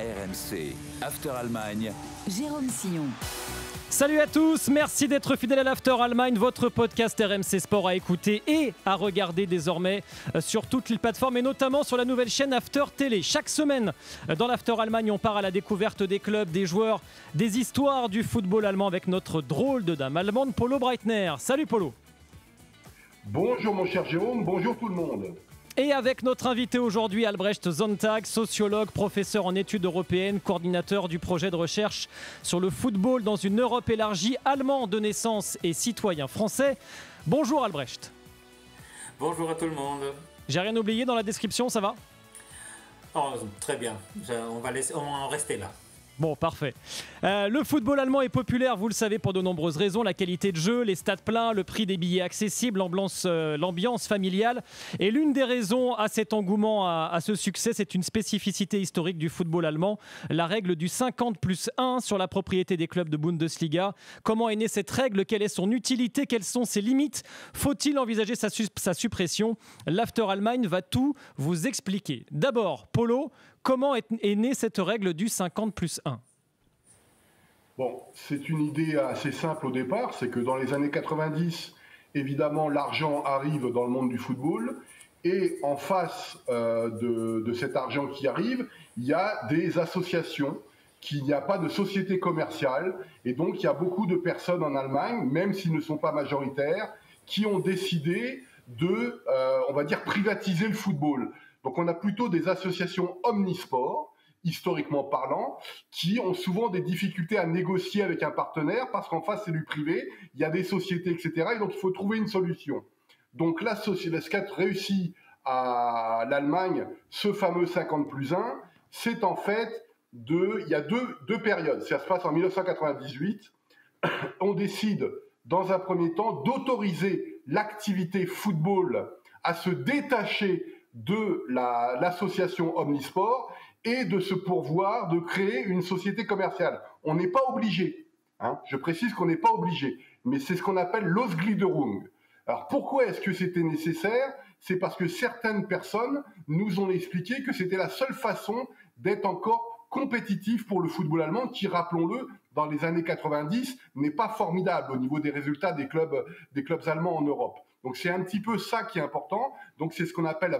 RMC, After Allemagne. Jérôme Sillon. Salut à tous, merci d'être fidèles à l'After Allemagne, votre podcast RMC Sport à écouter et à regarder désormais sur toutes les plateformes et notamment sur la nouvelle chaîne After Télé. Chaque semaine dans l'After Allemagne, on part à la découverte des clubs, des joueurs, des histoires du football allemand avec notre drôle de dame allemande, Polo Breitner. Salut Polo. Bonjour mon cher Jérôme, bonjour tout le monde. Et avec notre invité aujourd'hui, Albrecht Sonntag, sociologue, professeur en études européennes, coordinateur du projet de recherche sur le football dans une Europe élargie, allemand de naissance et citoyen français. Bonjour Albrecht. Bonjour à tout le monde. J'ai rien oublié dans la description, ça va ? Oh, très bien, on va en rester là. Bon, parfait. Le football allemand est populaire, vous le savez, pour de nombreuses raisons. La qualité de jeu, les stades pleins, le prix des billets accessibles, l'ambiance familiale. Et l'une des raisons à cet engouement, à ce succès, c'est une spécificité historique du football allemand. La règle du 50+1 sur la propriété des clubs de Bundesliga. Comment est née cette règle ? Quelle est son utilité ? Quelles sont ses limites ? Faut-il envisager sa suppression ? L'After Allemagne va tout vous expliquer. D'abord, Polo, comment est née cette règle du 50+1 ? Bon, c'est une idée assez simple au départ, c'est que dans les années 90, évidemment, l'argent arrive dans le monde du football, et en face de cet argent qui arrive, il y a des associations, qu'il n'y a pas de société commerciale, et donc il y a beaucoup de personnes en Allemagne, même s'ils ne sont pas majoritaires, qui ont décidé de, on va dire, privatiser le football. Donc on a plutôt des associations omnisports, historiquement parlant, qui ont souvent des difficultés à négocier avec un partenaire parce qu'en face c'est du privé, il y a des sociétés, etc. Et donc il faut trouver une solution. Donc là, ce qu'a réussi à l'Allemagne, ce fameux 50+1, c'est en fait il y a deux périodes. Ça se passe en 1998. On décide, dans un premier temps, d'autoriser l'activité football à se détacher de l'association Omnisport et de se pourvoir de créer une société commerciale. On n'est pas obligé, hein, je précise qu'on n'est pas obligé, mais c'est ce qu'on appelle l'Ausgliederung. Alors pourquoi est-ce que c'était nécessaire ? C'est parce que certaines personnes nous ont expliqué que c'était la seule façon d'être encore compétitif pour le football allemand qui, rappelons-le, dans les années 90, n'est pas formidable au niveau des résultats des clubs allemands en Europe. Donc c'est un petit peu ça qui est important. Donc c'est ce qu'on appelle la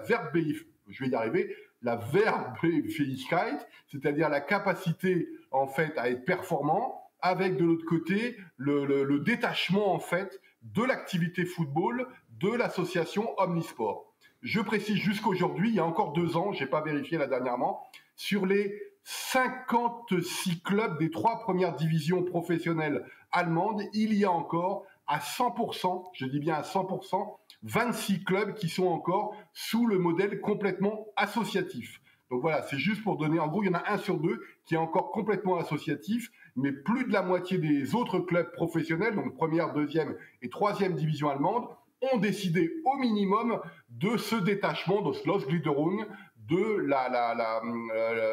Werbefähigkeit, c'est-à-dire la capacité en fait à être performant, avec de l'autre côté le détachement en fait de l'activité football de l'association Omnisport. Je précise jusqu'aujourd'hui, il y a encore 2 ans, j'ai pas vérifié là dernièrement, sur les 56 clubs des 3 premières divisions professionnelles allemandes, il y a encore à 100%, je dis bien à 100%, 26 clubs qui sont encore sous le modèle complètement associatif. Donc voilà, c'est juste pour donner, en gros, il y en a 1 sur 2 qui est encore complètement associatif, mais plus de la moitié des autres clubs professionnels, donc première, deuxième et troisième division allemande, ont décidé au minimum de ce détachement, de ce Losgliederung, de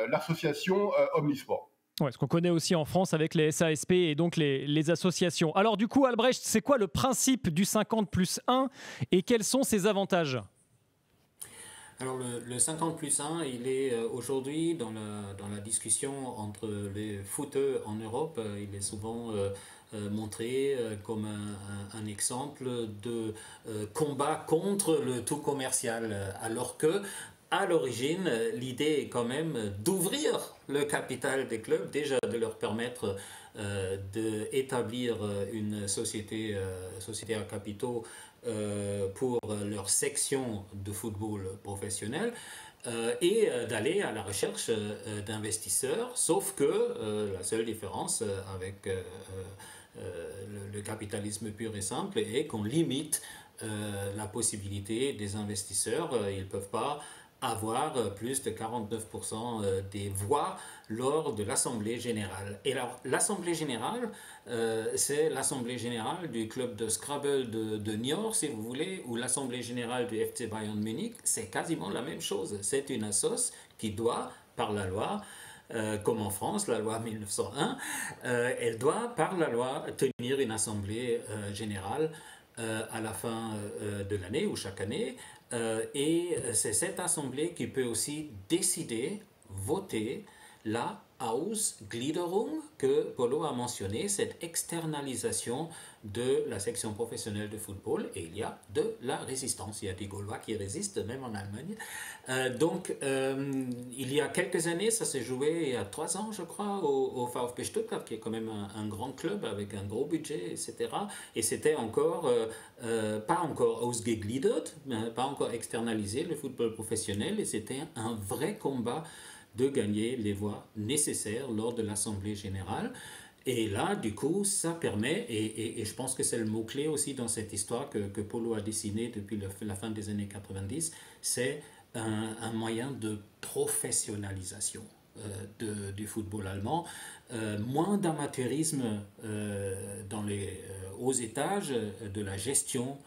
l'association Omnisport. Ouais, ce qu'on connaît aussi en France avec les SASP et donc les associations. Alors du coup, Albrecht, c'est quoi le principe du 50+1 et quels sont ses avantages ? Alors le 50+1, il est aujourd'hui dans la discussion entre les footeux en Europe, il est souvent montré comme un exemple de combat contre le tout commercial, alors que à l'origine, l'idée est quand même d'ouvrir le capital des clubs, déjà de leur permettre d'établir une société à capitaux pour leur section de football professionnel et d'aller à la recherche d'investisseurs, sauf que la seule différence avec le capitalisme pur et simple est qu'on limite la possibilité des investisseurs, ils ne peuvent pas avoir plus de 49% des voix lors de l'Assemblée générale. Et alors, l'Assemblée générale, c'est l'Assemblée générale du club de Scrabble de Niort, si vous voulez, ou l'Assemblée générale du FC Bayern Munich. C'est quasiment la même chose. C'est une assoce qui doit, par la loi, comme en France, la loi 1901, elle doit, par la loi, tenir une Assemblée générale à la fin de l'année ou chaque année. Et c'est cette assemblée qui peut aussi décider, voter la Ausgliederung que Polo a mentionné, cette externalisation de la section professionnelle de football, et il y a de la résistance. Il y a des Gaulois qui résistent, même en Allemagne. Il y a quelques années, ça s'est joué il y a 3 ans, je crois, au VfB Stuttgart, qui est quand même un grand club avec un gros budget, etc. Et c'était encore, pas encore ausgegliedert, pas encore externalisé le football professionnel, et c'était un vrai combat de gagner les voix nécessaires lors de l'Assemblée générale. Et là, du coup, ça permet, et je pense que c'est le mot-clé aussi dans cette histoire que Polo a dessiné depuis la fin des années 90, c'est un moyen de professionnalisation du football allemand, moins d'amateurisme aux étages de la gestion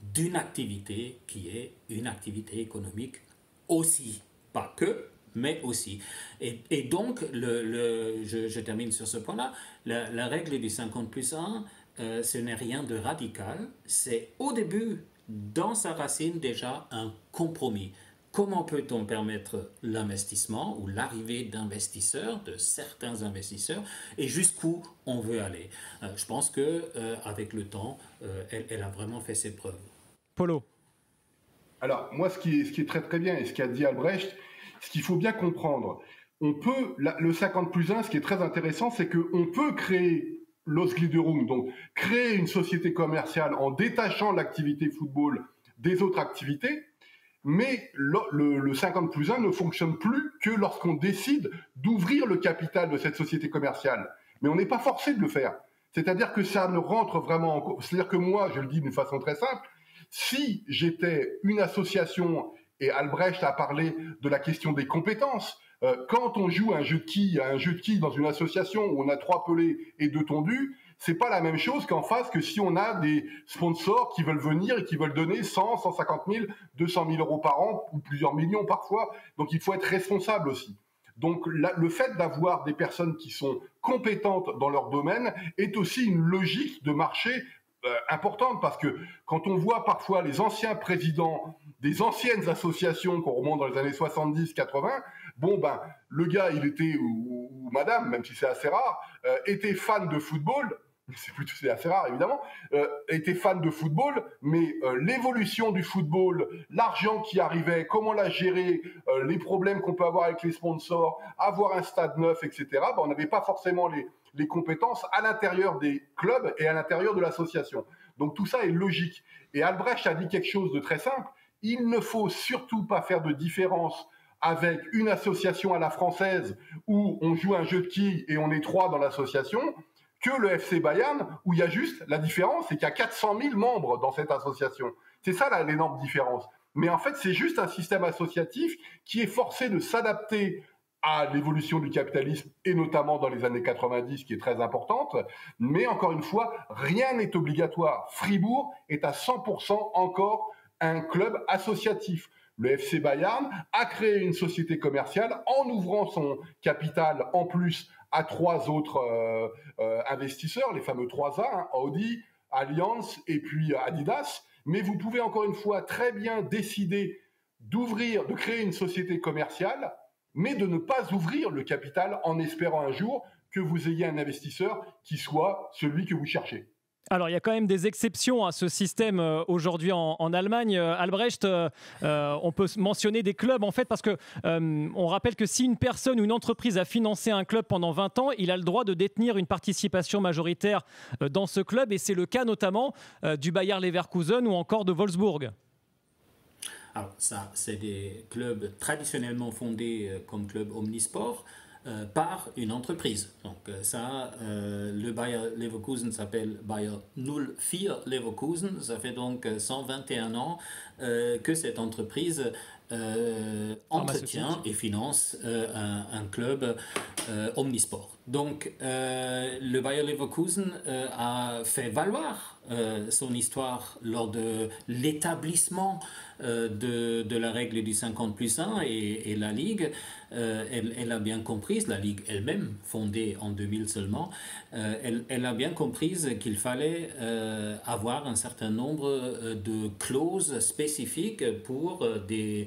d'une activité qui est une activité économique aussi, pas que, mais aussi. Et donc, je termine sur ce point-là, la règle du 50+1, ce n'est rien de radical, c'est au début, dans sa racine déjà, un compromis. Comment peut-on permettre l'investissement ou l'arrivée d'investisseurs, de certains investisseurs, et jusqu'où on veut aller? Je pense qu'avec le temps, elle a vraiment fait ses preuves. Polo. Alors, moi, ce qui est très très bien, et ce qu'a dit Albrecht, ce qu'il faut bien comprendre, le 50+1, ce qui est très intéressant, c'est qu'on peut créer l'Ausgliederung, donc créer une société commerciale en détachant l'activité football des autres activités, mais le 50+1 ne fonctionne plus que lorsqu'on décide d'ouvrir le capital de cette société commerciale. Mais on n'est pas forcé de le faire. C'est-à-dire que ça ne rentre vraiment en cause. C'est-à-dire que moi, je le dis d'une façon très simple, si j'étais une association, et Albrecht a parlé de la question des compétences, quand on joue un jeu de quilles dans une association où on a 3 pelés et 2 tondus, c'est pas la même chose qu'en face que si on a des sponsors qui veulent venir et qui veulent donner 100, 150 000, 200 000 euros par an ou plusieurs millions parfois. Donc il faut être responsable aussi. Donc le fait d'avoir des personnes qui sont compétentes dans leur domaine est aussi une logique de marché importante, parce que quand on voit parfois les anciens présidents des anciennes associations qu'on remonte dans les années 70-80, le gars, il était, ou madame, même si c'est assez rare, était fan de football, c'est assez rare évidemment, était fan de football, mais l'évolution du football, l'argent qui arrivait, comment la gérer, les problèmes qu'on peut avoir avec les sponsors, avoir un stade neuf, etc., on n'avait pas forcément les compétences à l'intérieur des clubs et à l'intérieur de l'association. Donc tout ça est logique. Et Albrecht a dit quelque chose de très simple, il ne faut surtout pas faire de différence avec une association à la française où on joue un jeu de quilles et on est 3 dans l'association, que le FC Bayern, où il y a juste la différence, c'est qu'il y a 400 000 membres dans cette association. C'est ça l'énorme différence. Mais en fait, c'est juste un système associatif qui est forcé de s'adapter à l'évolution du capitalisme, et notamment dans les années 90, qui est très importante. Mais encore une fois, rien n'est obligatoire. Fribourg est à 100% encore un club associatif. Le FC Bayern a créé une société commerciale en ouvrant son capital en plus à 3 autres investisseurs, les fameux 3A, Audi, Allianz et puis Adidas. Mais vous pouvez encore une fois très bien décider de créer une société commerciale, mais de ne pas ouvrir le capital en espérant un jour que vous ayez un investisseur qui soit celui que vous cherchez. Alors, il y a quand même des exceptions à ce système aujourd'hui en Allemagne. Albrecht, on peut mentionner des clubs, en fait, parce que on rappelle que si une personne ou une entreprise a financé un club pendant 20 ans, il a le droit de détenir une participation majoritaire dans ce club, et c'est le cas notamment du Bayer Leverkusen ou encore de Wolfsburg. Alors ça, c'est des clubs traditionnellement fondés comme club omnisport par une entreprise. Donc le Bayer Leverkusen s'appelle Bayer 04 Leverkusen. Ça fait donc 121 ans que cette entreprise entretient et finance un club omnisport. Donc le Bayer Leverkusen a fait valoir son histoire lors de l'établissement de la règle du 50+1 et la Ligue, elle a bien compris, la Ligue elle-même, fondée en 2000 seulement, elle a bien compris qu'il fallait avoir un certain nombre de clauses spécifiques pour des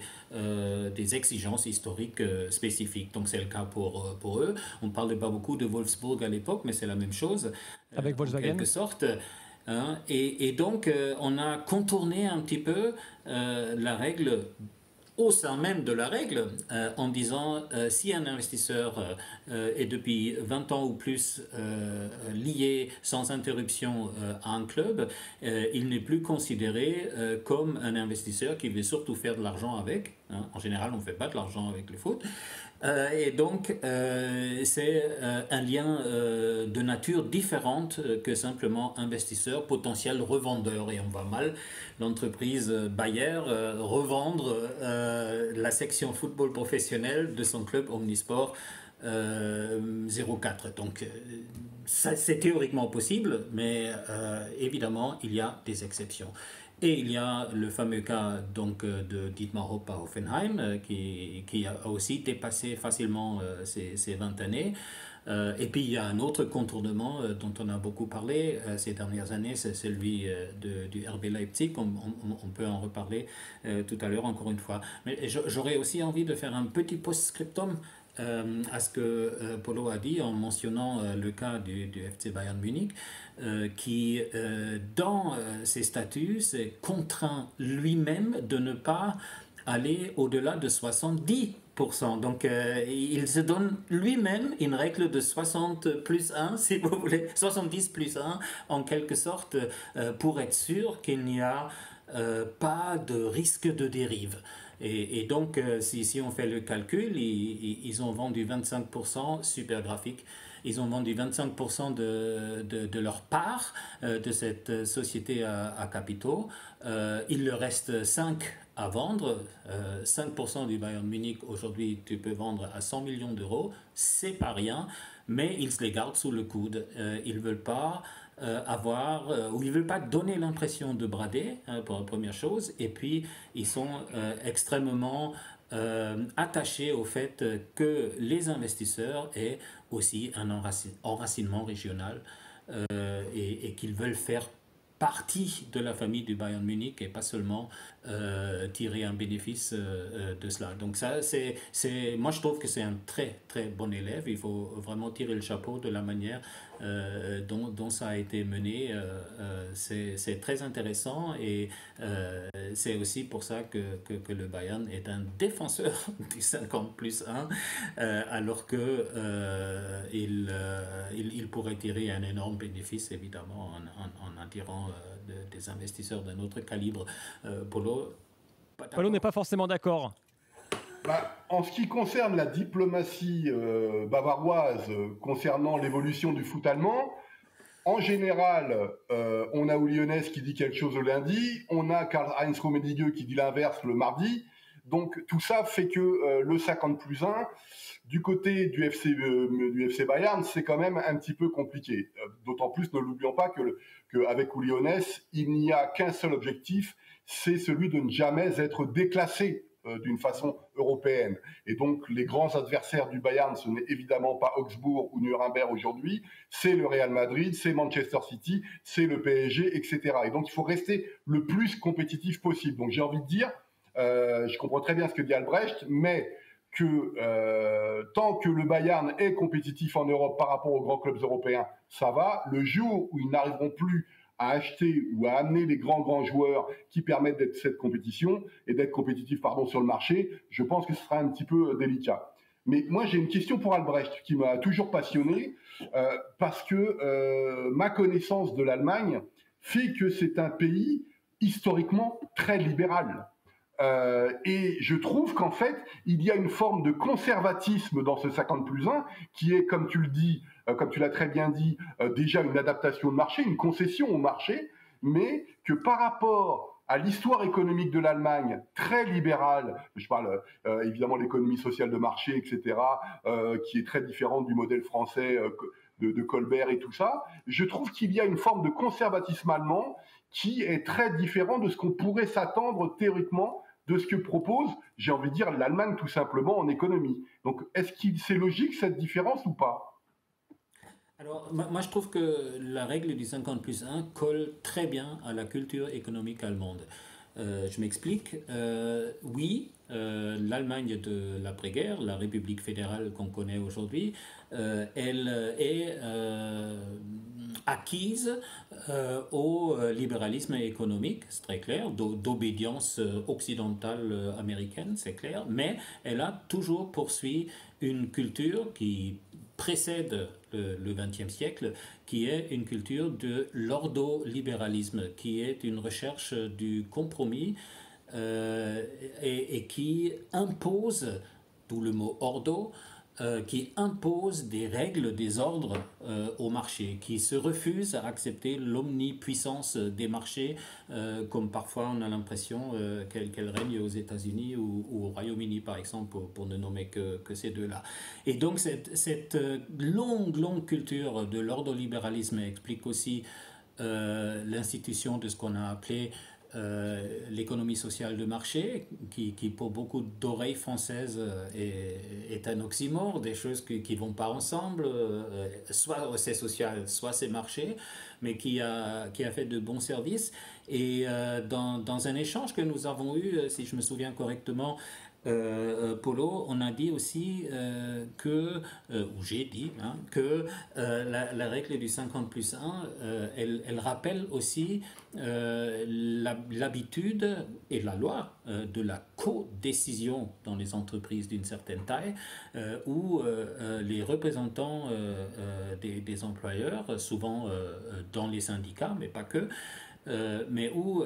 exigences historiques spécifiques. Donc c'est le cas pour eux. On ne parlait pas beaucoup de Wolfsburg à l'époque, mais c'est la même chose. Avec Volkswagen. En quelque sorte. Hein, et donc, on a contourné un petit peu la règle au sein même de la règle, en disant si un investisseur est depuis 20 ans ou plus lié sans interruption à un club, il n'est plus considéré comme un investisseur qui veut surtout faire de l'argent avec. Hein. En général, on ne fait pas de l'argent avec le foot. Et donc, c'est un lien de nature différente que simplement investisseur, potentiel revendeur. Et on voit mal l'entreprise Bayer revendre la section football professionnel de son club Omnisport 04. Donc, c'est théoriquement possible, mais évidemment, il y a des exceptions. Et il y a le fameux cas donc, de Dietmar Hopp à Hoffenheim qui a aussi dépassé facilement ces 20 années. Et puis il y a un autre contournement dont on a beaucoup parlé ces dernières années, c'est celui du RB Leipzig. On peut en reparler tout à l'heure encore une fois. Mais j'aurais aussi envie de faire un petit post-scriptum à ce que Polo a dit en mentionnant le cas du FC Bayern Munich, qui dans ses statuts s'est contraint lui-même de ne pas aller au-delà de 70%. Donc il se donne lui-même une règle de 60+1, si vous voulez, 70+1 en quelque sorte, pour être sûr qu'il n'y a pas de risque de dérive. Et donc, si on fait le calcul, ils ont vendu 25%, super graphique, ils ont vendu 25% de leur part de cette société à capitaux. Il leur reste 5 à vendre. 5% du Bayern Munich, aujourd'hui, tu peux vendre à 100 millions d'euros. C'est pas rien, mais ils se les gardent sous le coude. Ils veulent pas ou ils ne veulent pas donner l'impression de brader, pour la première chose, et puis ils sont extrêmement attachés au fait que les investisseurs aient aussi un enracinement régional et qu'ils veulent faire partie de la famille du Bayern Munich et pas seulement tirer un bénéfice de cela. Donc ça, moi je trouve que c'est un très très bon élève. Il faut vraiment tirer le chapeau de la manière dont ça a été mené. C'est très intéressant et c'est aussi pour ça que le Bayern est un défenseur du 50+1 alors que il pourrait tirer un énorme bénéfice évidemment en attirant des investisseurs d'un autre calibre. Polo n'est pas forcément d'accord. En ce qui concerne la diplomatie bavaroise concernant l'évolution du foot allemand, en général, on a Uli Hoeneß qui dit quelque chose le lundi, on a Karl-Heinz Rummenigge qui dit l'inverse le mardi. Donc tout ça fait que le 50+1, du côté du FC Bayern, c'est quand même un petit peu compliqué. D'autant plus, ne l'oublions pas, qu'avec Uli Hoeneß, il n'y a qu'un seul objectif, c'est celui de ne jamais être déclassé d'une façon européenne. Et donc, les grands adversaires du Bayern, ce n'est évidemment pas Augsbourg ou Nuremberg aujourd'hui, c'est le Real Madrid, c'est Manchester City, c'est le PSG, etc. Et donc, il faut rester le plus compétitif possible. Donc, j'ai envie de dire, je comprends très bien ce que dit Albrecht, mais que tant que le Bayern est compétitif en Europe par rapport aux grands clubs européens, ça va. Le jour où ils n'arriveront plus à acheter ou à amener les grands joueurs qui permettent d'être cette compétition et d'être compétitif sur le marché, je pense que ce sera un petit peu délicat. Mais moi, j'ai une question pour Albrecht qui m'a toujours passionné parce que ma connaissance de l'Allemagne fait que c'est un pays historiquement très libéral. Et je trouve qu'en fait, il y a une forme de conservatisme dans ce 50+1 qui est, comme tu le dis, comme tu l'as très bien dit, déjà une adaptation de marché, une concession au marché, mais que par rapport à l'histoire économique de l'Allemagne, très libérale, je parle évidemment de l'économie sociale de marché, etc., qui est très différente du modèle français de Colbert et tout ça, je trouve qu'il y a une forme de conservatisme allemand qui est très différent de ce qu'on pourrait s'attendre théoriquement de ce que propose, j'ai envie de dire, l'Allemagne tout simplement en économie. Donc, est-ce que c'est logique cette différence ou pas ? Alors, moi je trouve que la règle du 50+1 colle très bien à la culture économique allemande. Je m'explique. Oui, l'Allemagne de l'après-guerre, la République fédérale qu'on connaît aujourd'hui, elle est acquise au libéralisme économique, c'est très clair, d'obédience occidentale américaine, c'est clair, mais elle a toujours poursuivi une culture qui précède le XXe siècle, qui est une culture de l'ordolibéralisme, qui est une recherche du compromis et qui impose, d'où le mot ordo, qui impose des règles, des ordres au marché, qui se refuse à accepter l'omnipuissance des marchés, comme parfois on a l'impression qu'elle règne aux États-Unis ou au Royaume-Uni, par exemple, pour ne nommer que ces deux-là. Et donc cette longue culture de l'ordolibéralisme explique aussi l'institution de ce qu'on a appelé l'économie sociale de marché, qui pour beaucoup d'oreilles françaises est un oxymore, des choses qui ne vont pas ensemble, soit c'est social, soit c'est marché, mais qui a fait de bons services. Et dans un échange que nous avons eu, si je me souviens correctement, Polo, on a dit aussi ou j'ai dit, que la règle du 50+1, elle rappelle aussi l'habitude et la loi de la co-décision dans les entreprises d'une certaine taille, où les représentants des employeurs, souvent dans les syndicats, mais pas que, mais où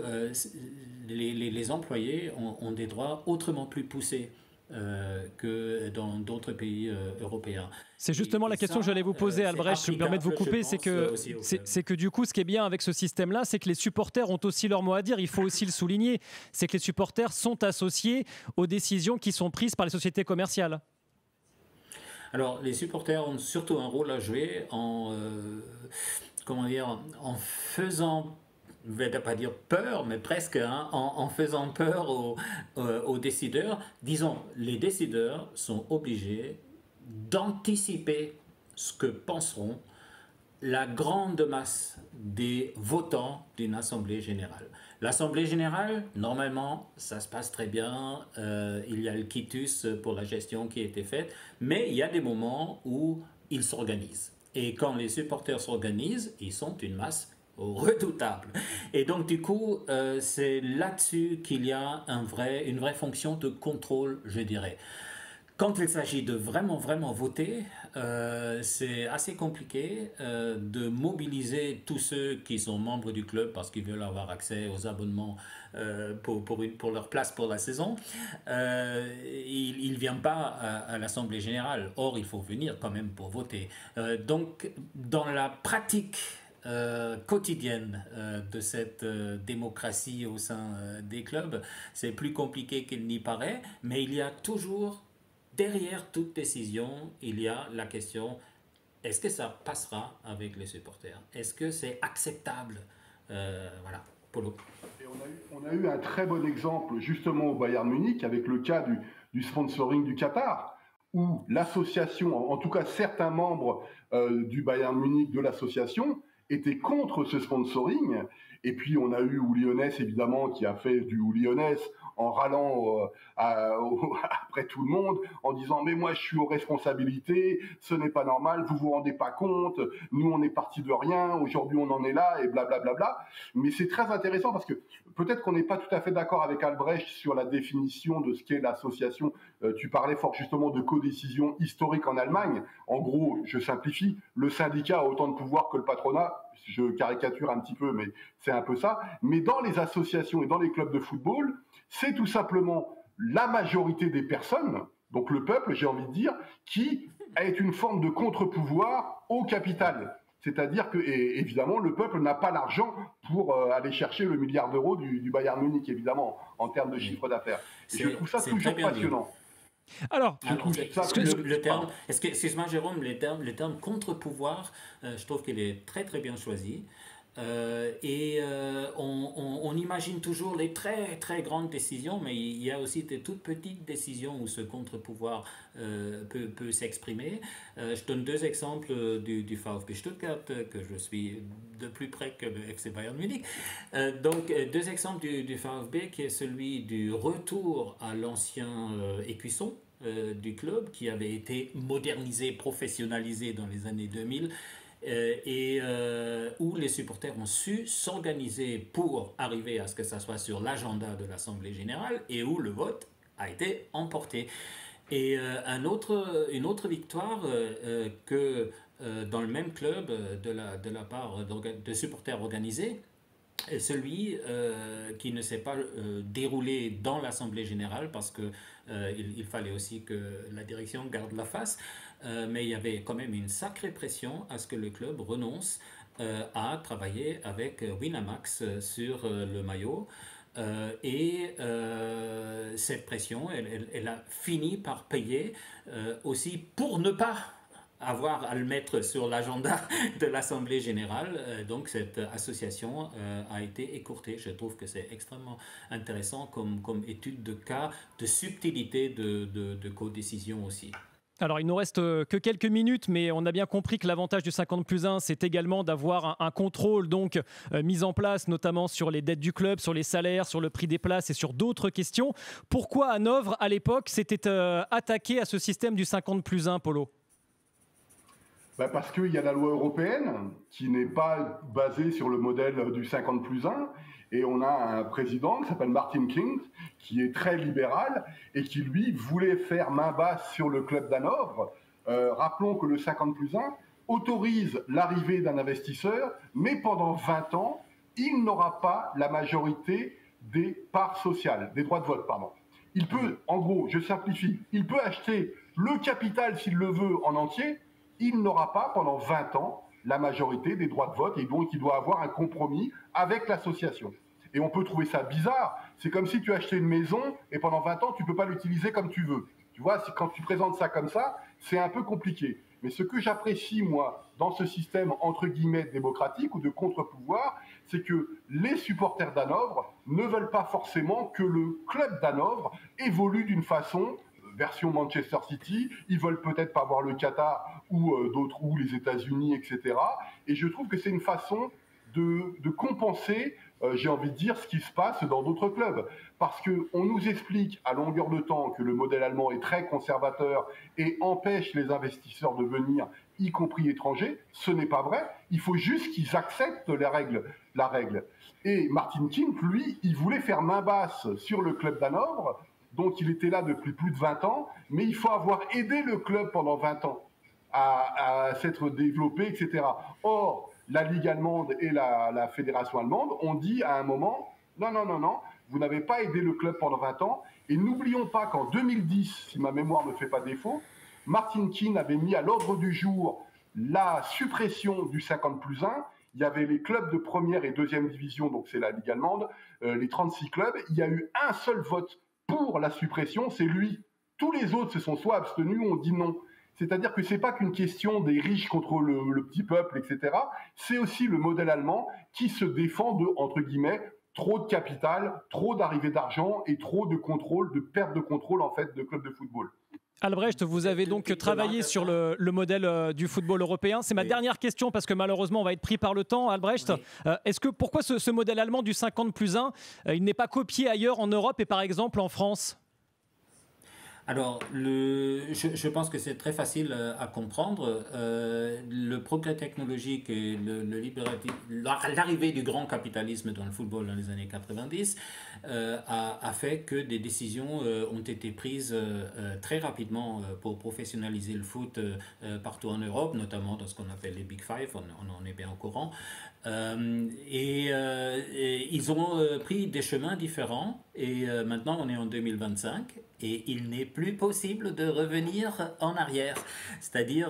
les employés ont des droits autrement plus poussés que dans d'autres pays européens. C'est justement la question que j'allais vous poser, Albrecht, je me permets de vous couper, c'est que du coup, ce qui est bien avec ce système-là, c'est que les supporters ont aussi leur mot à dire, il faut aussi le souligner, c'est que les supporters sont associés aux décisions qui sont prises par les sociétés commerciales. Alors, les supporters ont surtout un rôle à jouer en faisant, je ne vais pas dire peur, mais presque, en faisant peur aux décideurs. Disons, les décideurs sont obligés d'anticiper ce que penseront la grande masse des votants d'une assemblée générale. L'assemblée générale, normalement, ça se passe très bien, il y a le quitus pour la gestion qui a été faite, mais il y a des moments où ils s'organisent. Et quand les supporters s'organisent, ils sont une masse redoutable. Et donc, du coup, c'est là-dessus qu'il y a une vraie fonction de contrôle, je dirais. Quand il s'agit de vraiment voter, c'est assez compliqué de mobiliser tous ceux qui sont membres du club parce qu'ils veulent avoir accès aux abonnements pour leur place pour la saison. Ils ne viennent pas à l'Assemblée générale. Or, il faut venir quand même pour voter. Donc, dans la pratique quotidienne de cette démocratie au sein des clubs, c'est plus compliqué qu'il n'y paraît, mais il y a toujours, derrière toute décision, il y a la question, est-ce que ça passera avec les supporters? Est-ce que c'est acceptable? Voilà, Polo. Et on a eu un très bon exemple justement au Bayern Munich avec le cas du sponsoring du Qatar, où l'association, en tout cas certains membres du Bayern Munich de l'association, étaient contre ce sponsoring. Et puis on a eu Uli Hoeneß évidemment qui a fait du Uli Hoeneß en râlant après tout le monde, en disant « mais moi je suis aux responsabilités, ce n'est pas normal, vous vous rendez pas compte, nous on est parti de rien, aujourd'hui on en est là, et blablabla. Bla bla. » Mais c'est très intéressant parce que peut-être qu'on n'est pas tout à fait d'accord avec Albrecht sur la définition de ce qu'est l'association. Tu parlais fort justement de codécision historique en Allemagne. En gros, je simplifie, le syndicat a autant de pouvoir que le patronat, je caricature un petit peu, mais c'est un peu ça. Mais dans les associations et dans les clubs de football, c'est tout simplement la majorité des personnes, donc le peuple, j'ai envie de dire, qui est une forme de contre-pouvoir au capital. C'est-à-dire que, et évidemment, le peuple n'a pas l'argent pour aller chercher le milliard d'euros du Bayern Munich, évidemment, en termes de chiffre d'affaires. Et je trouve ça toujours passionnant. Alors, le terme, excuse-moi Jérôme, le terme contre-pouvoir, je trouve qu'il est très très bien choisi. On imagine toujours les très très grandes décisions, mais il y a aussi des toutes petites décisions où ce contre-pouvoir peut s'exprimer. Je donne deux exemples du VfB Stuttgart que je suis de plus près que le FC Bayern Munich. Donc deux exemples du VfB qui est celui du retour à l'ancien écusson du club qui avait été modernisé, professionnalisé dans les années 2000. Où les supporters ont su s'organiser pour arriver à ce que ça soit sur l'agenda de l'Assemblée générale et où le vote a été emporté. Et une autre victoire que dans le même club de la part de supporters organisés, celui qui ne s'est pas déroulé dans l'Assemblée générale parce qu'il fallait aussi que la direction garde la face, mais il y avait quand même une sacrée pression à ce que le club renonce à travailler avec Winamax sur le maillot. Cette pression, elle a fini par payer aussi pour ne pas avoir à le mettre sur l'agenda de l'Assemblée générale. Donc cette association a été écourtée. Je trouve que c'est extrêmement intéressant comme étude de cas, de subtilité de codécision aussi. Alors, il nous reste que quelques minutes, mais on a bien compris que l'avantage du 50+1, c'est également d'avoir un contrôle donc mis en place, notamment sur les dettes du club, sur les salaires, sur le prix des places et sur d'autres questions. Pourquoi Hanovre, à l'époque, s'était attaqué à ce système du 50+1, Polo ? Parce qu'il y a la loi européenne qui n'est pas basée sur le modèle du 50+1 et on a un président qui s'appelle Martin Kind qui est très libéral et qui lui voulait faire main basse sur le club d'Hanovre. Rappelons que le 50+1 autorise l'arrivée d'un investisseur, mais pendant 20 ans, il n'aura pas la majorité des parts sociales, des droits de vote, pardon. Il peut, en gros, je simplifie, il peut acheter le capital s'il le veut en entier. Il n'aura pas pendant 20 ans la majorité des droits de vote et donc il doit avoir un compromis avec l'association. Et on peut trouver ça bizarre. C'est comme si tu achetais une maison et pendant 20 ans, tu ne peux pas l'utiliser comme tu veux. Tu vois, quand tu présentes ça comme ça, c'est un peu compliqué. Mais ce que j'apprécie, moi, dans ce système, entre guillemets, démocratique ou de contre-pouvoir, c'est que les supporters d'Hanovre ne veulent pas forcément que le club d'Hanovre évolue d'une façon version Manchester City, ils veulent peut-être pas voir le Qatar ou d'autres, ou les États-Unis, etc. Et je trouve que c'est une façon de compenser, j'ai envie de dire, ce qui se passe dans d'autres clubs. Parce qu'on nous explique à longueur de temps que le modèle allemand est très conservateur et empêche les investisseurs de venir, y compris étrangers. Ce n'est pas vrai. Il faut juste qu'ils acceptent la règle. Et Martin Kind, lui, il voulait faire main basse sur le club d'Hanovre. Donc il était là depuis plus de 20 ans, mais il faut avoir aidé le club pendant 20 ans à s'être développé, etc. Or, la Ligue allemande et la Fédération allemande ont dit à un moment, non, vous n'avez pas aidé le club pendant 20 ans. Et n'oublions pas qu'en 2010, si ma mémoire ne fait pas défaut, Martin Kind avait mis à l'ordre du jour la suppression du 50+1. Il y avait les clubs de première et deuxième division, donc c'est la Ligue allemande, les 36 clubs. Il y a eu un seul vote pour la suppression, c'est lui. Tous les autres se sont soit abstenus ou ont dit non. C'est-à-dire que ce n'est pas qu'une question des riches contre le petit peuple, etc. C'est aussi le modèle allemand qui se défend de, entre guillemets, trop de capital, trop d'arrivée d'argent et trop de contrôle, de perte de contrôle en fait de clubs de football. Albrecht, vous avez donc travaillé sur le modèle du football européen. C'est ma dernière question parce que malheureusement on va être pris par le temps. Albrecht, pourquoi ce modèle allemand du 50+1, il n'est pas copié ailleurs en Europe et par exemple en France ? Alors, je pense que c'est très facile à comprendre. Le progrès technologique et l'arrivée du grand capitalisme dans le football dans les années 90 a fait que des décisions ont été prises très rapidement pour professionnaliser le foot partout en Europe, notamment dans ce qu'on appelle les Big Five, on en est bien au courant. Ils ont pris des chemins différents et maintenant on est en 2025 et il n'est plus possible de revenir en arrière. C'est-à-dire,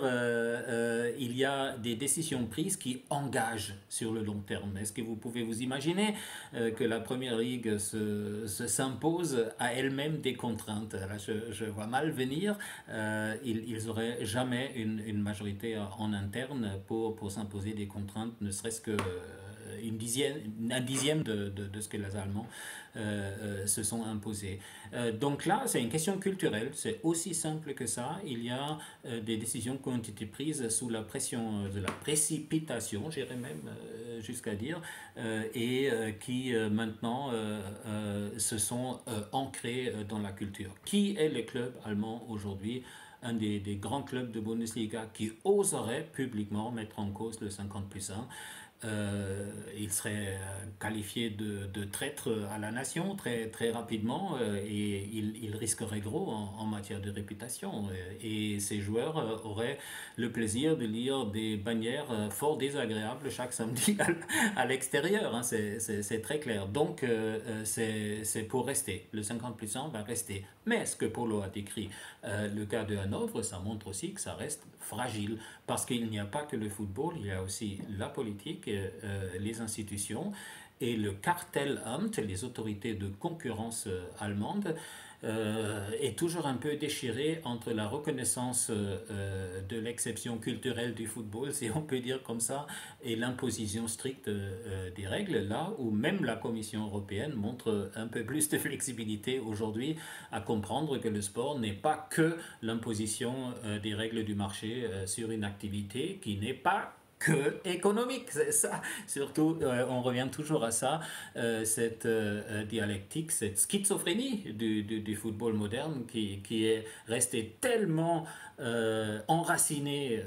il y a des décisions prises qui engagent sur le long terme. Est-ce que vous pouvez vous imaginer que la Première Ligue s'impose à elle-même des contraintes? Là, je vois mal venir. Ils n'auraient jamais une majorité en interne pour s'imposer des contraintes, ne serait-ce que un dixième de ce que les Allemands se sont imposés. Donc là, c'est une question culturelle, c'est aussi simple que ça. Il y a des décisions qui ont été prises sous la pression de la précipitation, j'irais même jusqu'à dire, et qui maintenant se sont ancrées dans la culture. Qui est le club allemand aujourd'hui? Un des grands clubs de Bundesliga qui oserait publiquement mettre en cause le 50+1. Il serait qualifié de traître à la nation très, très rapidement et il risquerait gros en matière de réputation. Et ces joueurs auraient le plaisir de lire des bannières fort désagréables chaque samedi à l'extérieur. Hein, c'est très clair. Donc, c'est pour rester. Le 50+1 va rester. Mais ce que Polo a décrit, le cas de Hanovre, ça montre aussi que ça reste fragile. Parce qu'il n'y a pas que le football, il y a aussi la politique, les institutions et le Kartellamt, les autorités de concurrence allemandes, est toujours un peu déchiré entre la reconnaissance de l'exception culturelle du football, si on peut dire comme ça, et l'imposition stricte des règles, là où même la Commission européenne montre un peu plus de flexibilité aujourd'hui à comprendre que le sport n'est pas que l'imposition des règles du marché sur une activité qui n'est pas que économique, c'est ça. Surtout, on revient toujours à ça, cette dialectique, cette schizophrénie du football moderne qui est restée tellement enracinée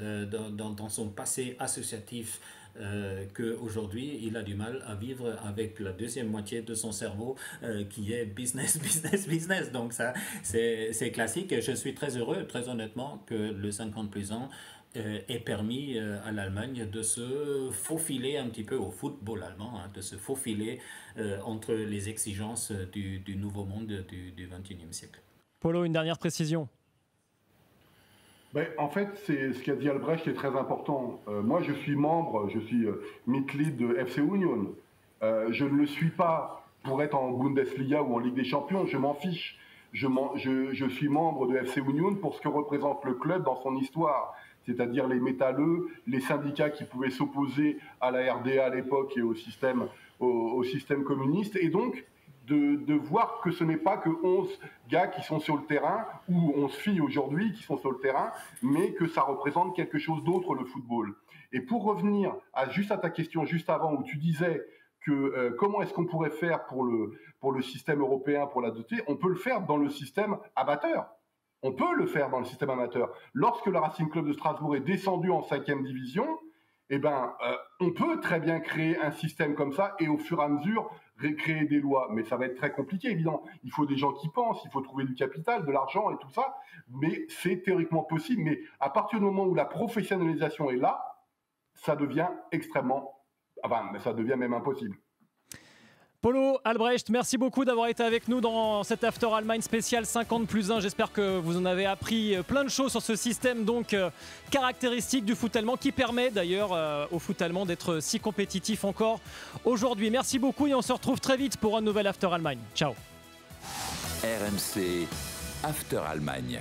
dans son passé associatif qu'aujourd'hui, il a du mal à vivre avec la deuxième moitié de son cerveau qui est business, business, business. Donc ça, c'est classique et je suis très heureux, très honnêtement, que le 50+1 ait permis à l'Allemagne de se faufiler un petit peu au football allemand, hein, de se faufiler entre les exigences du nouveau monde du 21e siècle. Polo, une dernière précision. Ben, en fait, c'est ce qu'a dit Albrecht qui est très important. Moi, je suis membre, je suis Mitglied de FC Union. Je ne le suis pas pour être en Bundesliga ou en Ligue des Champions, je m'en fiche. Je suis membre de FC Union pour ce que représente le club dans son histoire, c'est-à-dire les métalleux, les syndicats qui pouvaient s'opposer à la RDA à l'époque et au système communiste, et donc de voir que ce n'est pas que 11 gars qui sont sur le terrain, ou 11 filles aujourd'hui qui sont sur le terrain, mais que ça représente quelque chose d'autre, le football. Et pour revenir juste à ta question juste avant, où tu disais que comment est-ce qu'on pourrait faire pour le système européen, pour la doter, on peut le faire dans le système amateur. On peut le faire dans le système amateur. Lorsque le Racing Club de Strasbourg est descendu en 5e division, eh ben, on peut très bien créer un système comme ça et au fur et à mesure créer des lois. Mais ça va être très compliqué, évidemment. Il faut des gens qui pensent, il faut trouver du capital, de l'argent et tout ça. Mais c'est théoriquement possible. Mais à partir du moment où la professionnalisation est là, ça devient ça devient même impossible. Polo, Albrecht, merci beaucoup d'avoir été avec nous dans cet After Allemagne spécial 50+1. J'espère que vous en avez appris plein de choses sur ce système donc caractéristique du foot allemand qui permet d'ailleurs au foot allemand d'être si compétitif encore aujourd'hui. Merci beaucoup et on se retrouve très vite pour un nouvel After Allemagne. Ciao. RMC After Allemagne.